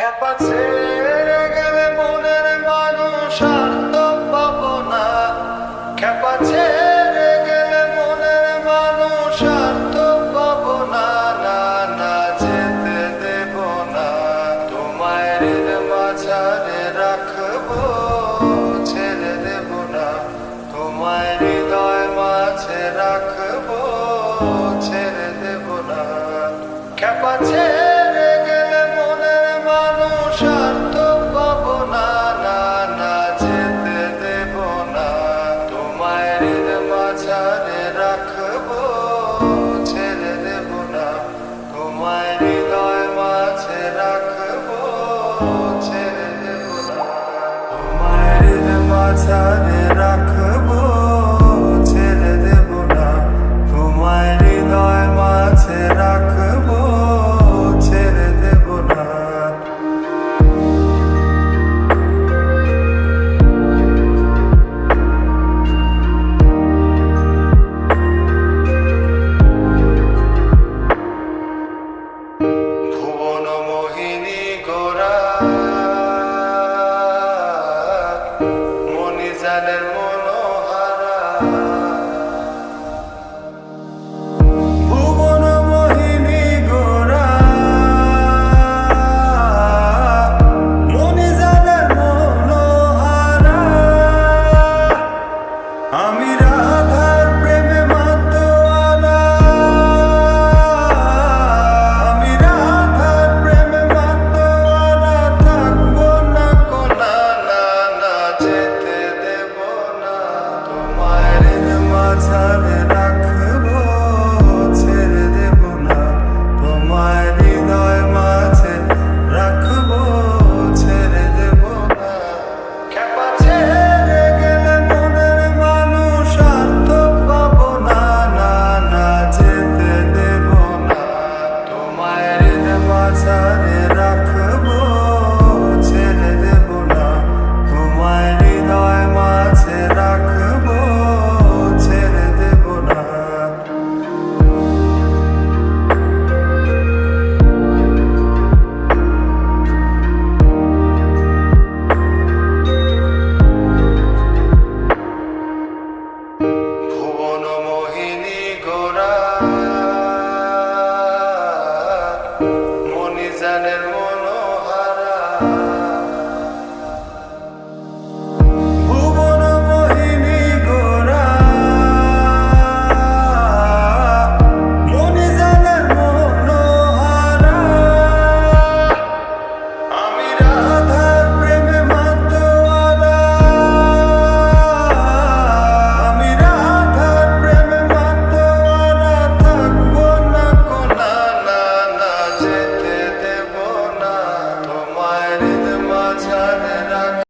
খেপা ছেড়ে গেলে মনের মানুষ আর তো পাবো না। খেপা ছেড়ে গেলে মনের মানুষ আর তো পাবো না। না না যেতে দেব না, তোমায় ঋণ মাঝারে রাখবো, ছেড়ে দেব না। তোমায় হৃদয় মাঝে রাখবো, ছেড়ে দেব না। খেপা ছেড়ে গেলে মনের মানুষ আর তো পাবো না। না না যেতে দেব না, তোমায় ঋণ মাঝারে রাখবো, ছেড়ে দেব না। তোমায় হৃদয় মাঝে রাখবো, ছেড়ে দেব না। তোমায় ঋণ মাঝারে